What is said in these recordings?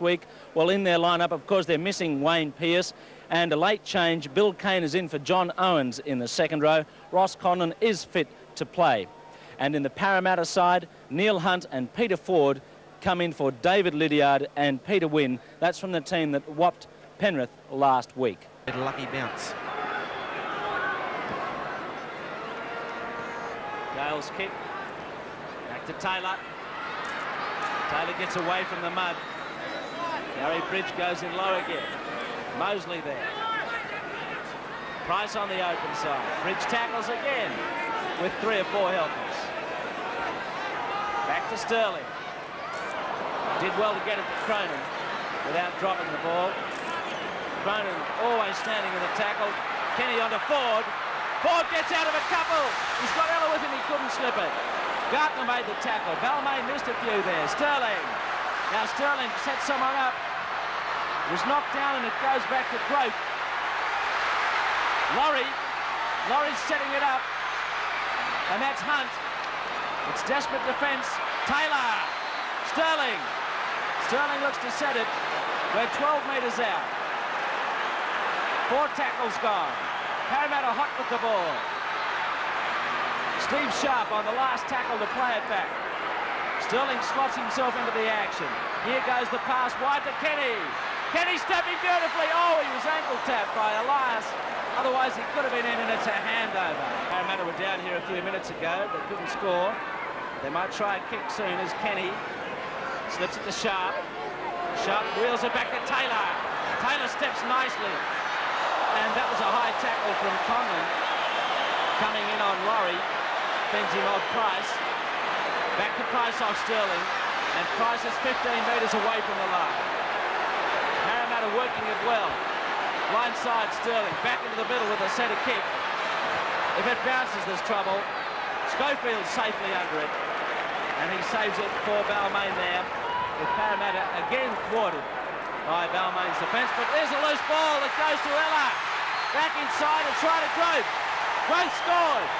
week. Well, in their lineup, of course, they're missing Wayne Pearce, and a late change. Bill Kane is in for John Owens in the second row. Ross Conlon is fit to play. And in the Parramatta side, Neil Hunt and Peter Ford come in for David Lydiard and Peter Wynn. That's from the team that whopped Penrith last week. Lucky bounce. Gale's kick. Back to Taylor. Taylor gets away from the mud. Gary Bridge goes in low again. Mosley there. Price on the open side. Bridge tackles again with 3 or 4 helpers. Back to Sterling. Did well to get it to Cronin without dropping the ball. Cronin always standing in the tackle. Kenny onto Ford. Ford gets out of a couple. He's got Ella with him. He couldn't slip it. Gartner made the tackle. Balmain missed a few there. Sterling. Now Sterling sets someone up. Was knocked down and it goes back to Grope. Laurie's setting it up. And that's Hunt. It's desperate defence. Taylor. Sterling. Sterling looks to set it. We're 12 metres out. 4 tackles gone. Parramatta hot with the ball. Steve Sharp on the last tackle to play it back. Sterling slots himself into the action. Here goes the pass wide to Kenny. Kenny stepping beautifully. Oh, he was ankle tapped by Elias. Otherwise, he could have been in, and it's a handover. Parramatta were down here a few minutes ago. They couldn't score. They might try a kick soon as Kenny slips it to Sharp. Sharp wheels it back to Taylor. Taylor steps nicely. And that was a high tackle from Conlon. Coming in on Laurie. Bends him on Price. Back to Price off Sterling. And Price is 15 metres away from the line. Parramatta working it well. Blindside Sterling. Back into the middle with a centre kick. If it bounces, there's trouble. Schofield safely under it. And he saves it for Balmain there. With Parramatta again thwarted by Balmain's defence. But there's a loose ball that goes to Ella. Back inside and try to Grope. Grope scored.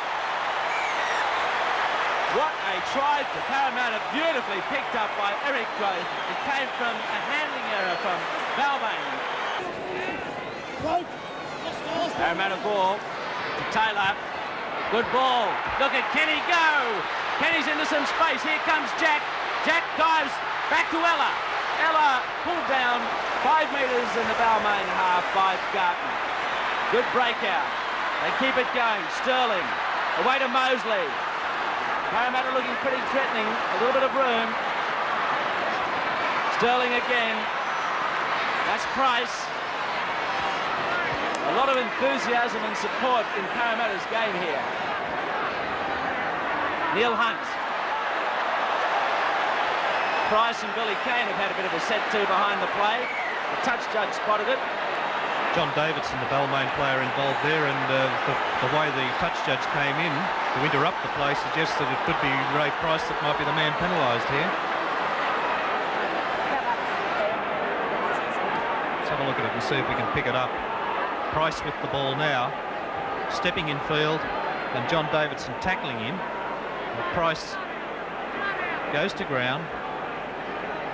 What a try to Parramatta, beautifully picked up by Eric Grope. It came from a handling error from Balmain. Parramatta ball to Taylor. Good ball. Look at Kenny go. Kenny's into some space. Here comes Jack. Jack dives back to Ella. Ella pulled down 5 metres in the Balmain half by Gartner. Good breakout. They keep it going. Sterling away to Mosley. Parramatta looking pretty threatening. A little bit of room. Sterling again. That's Price. A lot of enthusiasm and support in Parramatta's game here. Neil Hunt. Price and Billy Kane have had a bit of a set-to behind the play. The touch judge spotted it. John Davidson, the Balmain player, involved there, and the way the touch judge came in to interrupt the play suggests that it could be Ray Price that might be the man penalised here. Let's have a look at it and see if we can pick it up. Price with the ball now, stepping in field, and John Davidson tackling him. Price goes to ground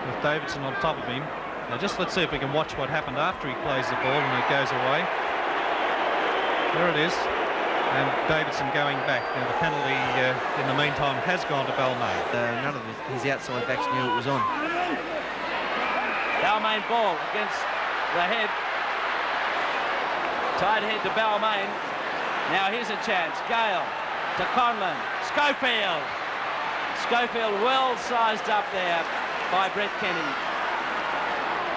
with Davidson on top of him. Now just let's see if we can watch what happened after he plays the ball and it goes away. There it is. And Davidson going back. Now the penalty in the meantime has gone to Balmain. None of his outside backs knew it was on. Balmain ball against the head. Tight head to Balmain. Now here's a chance. Gale to Conlon. Schofield. Schofield well sized up there by Brett Kenny.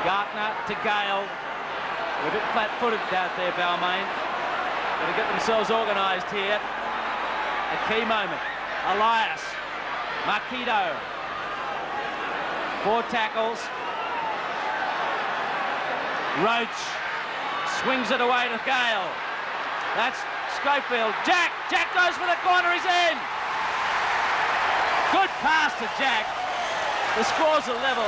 Gartner to Gale. They're a bit flat-footed out there, Balmain. Going to get themselves organised here. A key moment. Elias. Marquito. 4 tackles. Roach swings it away to Gale. That's Schofield. Jack goes for the corner. He's in. Good pass to Jack. The score's a level.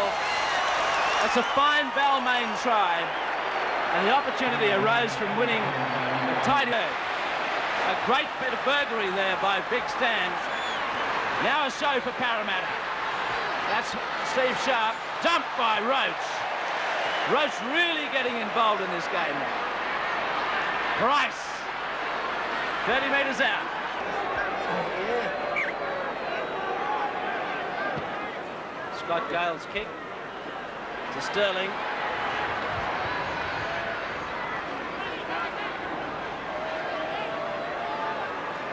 It's a fine Balmain try, and the opportunity arose from winning a tight head. A great bit of burglary there by Big Stan. Now a show for Parramatta. That's Steve Sharp. Jumped by Roach. Roach really getting involved in this game now. Price. 30 metres out. Scott Gale's kick to Sterling.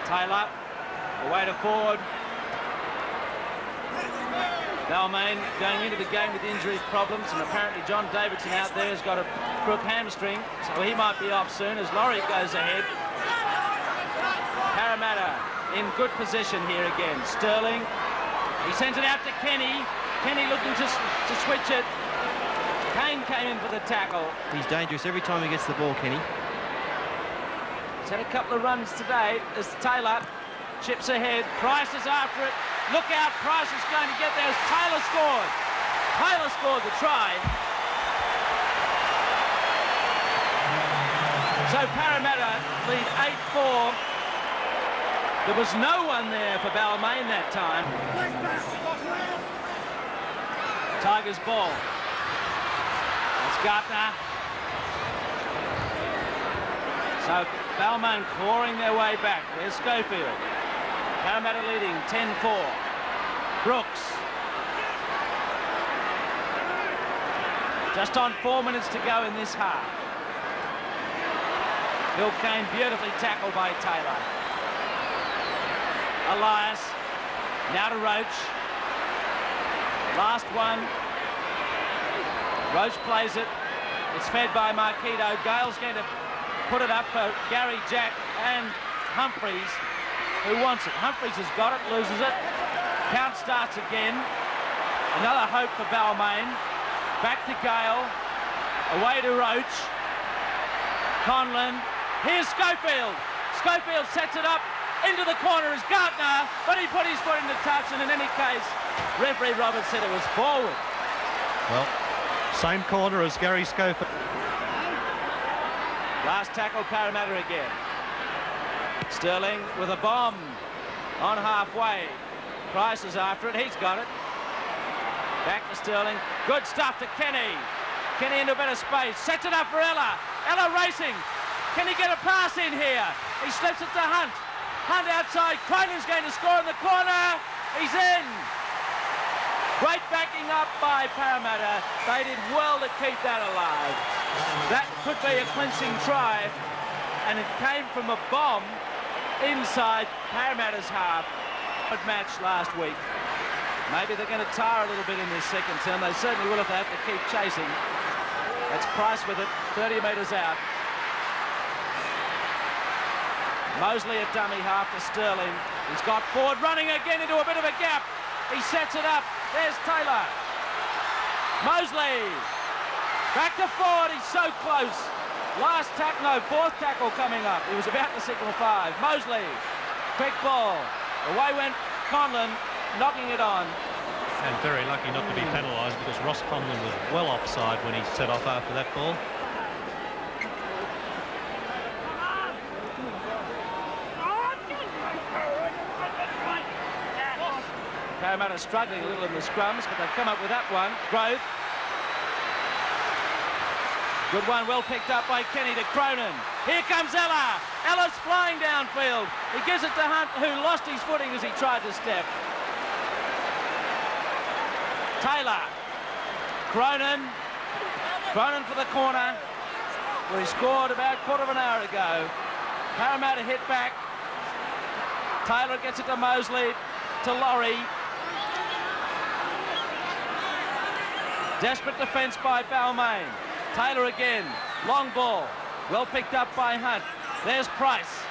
Taylor, away to forward. Balmain going into the game with injury problems, and apparently John Davidson out there has got a crook hamstring, so he might be off soon as Laurie goes ahead. Parramatta in good position here again. Sterling, he sends it out to Kenny. Kenny looking to switch it. Kane came in for the tackle. He's dangerous every time he gets the ball, Kenny. He's had a couple of runs today as Taylor chips ahead. Price is after it. Look out, Price is going to get there as Taylor scored. Taylor scored the try. So Parramatta lead 8-4. There was no one there for Balmain that time. Tigers ball. It's Gartner. So Balmain clawing their way back. There's Schofield. Parramatta leading 10-4. Brooks. Just on 4 minutes to go in this half. Bill Kane beautifully tackled by Taylor. Elias. Now to Roach. Last one. Roach plays it. It's fed by Marquito. Gale's going to put it up for Gary Jack and Humphreys, who wants it. Humphreys has got it, loses it. Count starts again. Another hope for Balmain. Back to Gale. Away to Roach. Conlon. Here's Schofield. Schofield sets it up. Into the corner is Gartner, but he put his foot into touch, and in any case, referee Roberts said it was forward. Well, same corner as Gary Schofield. Last tackle, Parramatta again. Sterling with a bomb on halfway. Price is after it. He's got it. Back to Sterling. Good stuff to Kenny. Kenny into a bit of space. Sets it up for Ella. Ella racing. Can he get a pass in here? He slips it to Hunt. Hunt outside. Cronin's going to score in the corner. He's in. Great backing up by Parramatta. They did well to keep that alive. That could be a clinching try, and it came from a bomb inside Parramatta's half. Good match last week. Maybe they're going to tire a little bit in this second term. They certainly will if they have to keep chasing. That's Price with it, 30 metres out. Mosley at dummy half to Sterling. He's got forward, running again into a bit of a gap. He sets it up. There's Taylor. Mosley. Back to forward. He's so close. Last tackle, no, fourth tackle coming up. He was about to signal 5. Mosley. Quick ball. Away went Conlon, knocking it on. And very lucky not to be penalised because Ross Conlon was well offside when he set off after that ball. Parramatta struggling a little in the scrums, but they've come up with that one. Grove. Good one, well picked up by Kenny to Cronin. Here comes Ella. Ella's flying downfield. He gives it to Hunt, who lost his footing as he tried to step. Taylor. Cronin. Cronin for the corner, where he scored about a quarter of an hour ago. Parramatta hit back. Taylor gets it to Mosley, to Laurie. Desperate defence by Balmain. Taylor again. Long ball. Well picked up by Hunt. There's Price.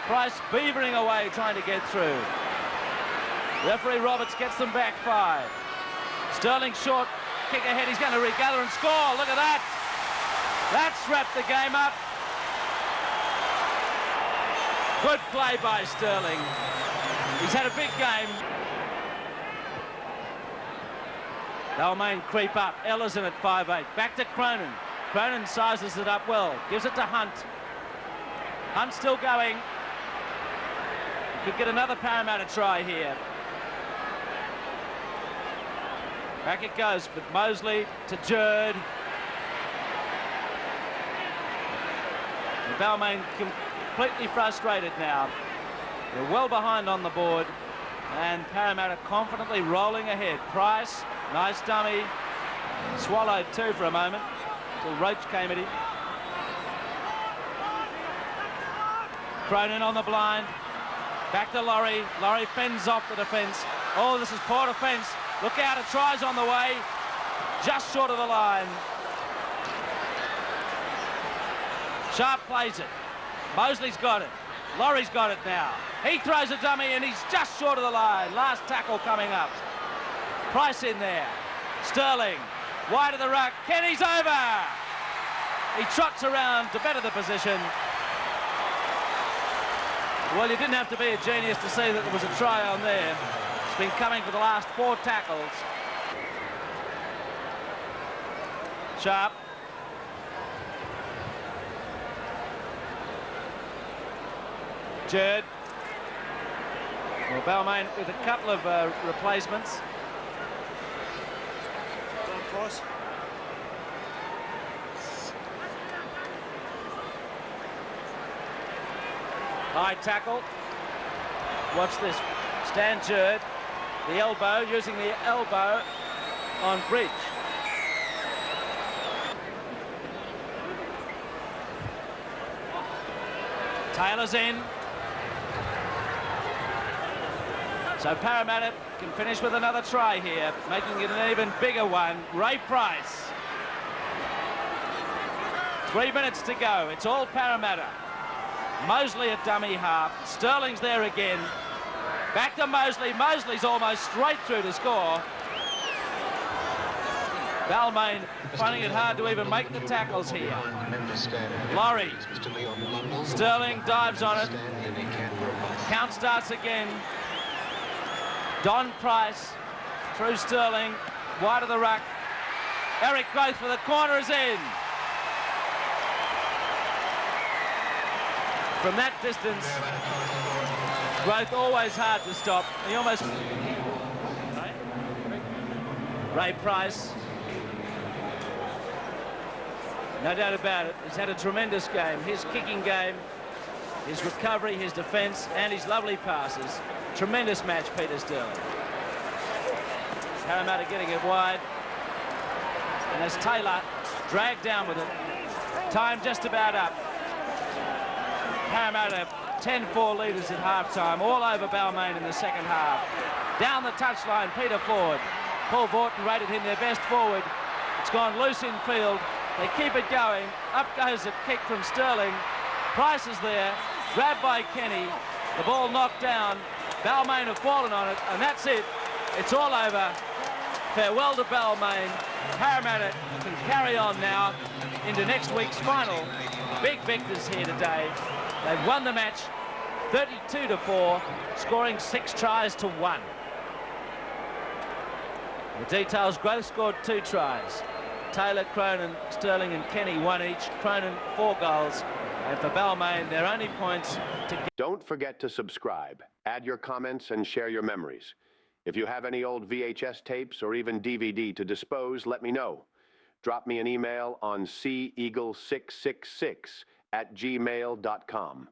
Price beavering away trying to get through. Referee Roberts gets them back 5. Sterling short. Kick ahead. He's going to regather and score. Look at that. That's wrapped the game up. Good play by Sterling. He's had a big game. Balmain creep up. Ella's in at 5'8". Back to Cronin. Cronin sizes it up well. Gives it to Hunt. Hunt still going. Could get another Parramatta try here. Back it goes, but Mosley to Jerd. Balmain completely frustrated now. They're well behind on the board, and Parramatta confidently rolling ahead. Price, nice dummy, swallowed too for a moment until Roach came at him. Cronin on the blind, back to Laurie. Laurie fends off the defence. Oh, this is poor defence. Look out, a try's on the way, just short of the line. Sharp plays it. Mosley's got it. Laurie's got it now. He throws a dummy and he's just short of the line. Last tackle coming up. Price in there. Sterling, wide of the ruck. Kenny's over. He trots around to better the position. Well, you didn't have to be a genius to see that there was a try on there. It's been coming for the last 4 tackles. Sharp. Jerd. Well, Balmain with a couple of replacements. High tackle. Watch this. Stan Jerd. The elbow, using the elbow on Bridge. Taylor's in. So Parramatta can finish with another try here, making it an even bigger one. Ray Price. 3 minutes to go. It's all Parramatta. Mosley at dummy half. Sterling's there again. Back to Mosley. Mosley's almost straight through to score. Balmain finding it hard to even make the tackles here. Laurie. Sterling dives on it. Count starts again. Don Price through Sterling, wide of the ruck. Eric Growth for the corner is in. From that distance, Growth always hard to stop. He almost... Ray Price. No doubt about it. He's had a tremendous game. His kicking game, his recovery, his defence, and his lovely passes. Tremendous match, Peter Sterling. Parramatta getting it wide. And as Taylor dragged down with it, time just about up. Parramatta 10-4 leaders at half-time, all over Balmain in the second half. Down the touchline, Peter Ford. Paul Vorton rated him their best forward. It's gone loose in field. They keep it going. Up goes a kick from Sterling. Price is there, grabbed by Kenny. The ball knocked down. Balmain have fallen on it, and that's it. It's all over. Farewell to Balmain. Parramatta can carry on now into next week's final. Big victors here today. They've won the match 32-4, scoring 6 tries to 1. The details: Growth scored 2 tries. Taylor, Cronin, Sterling and Kenny 1 each. Cronin 4 goals. And for Balmain, their only points to get. Don't forget to subscribe, add your comments and share your memories. If you have any old VHS tapes or even DVD to dispose, let me know. Drop me an email on ceagle666@gmail.com.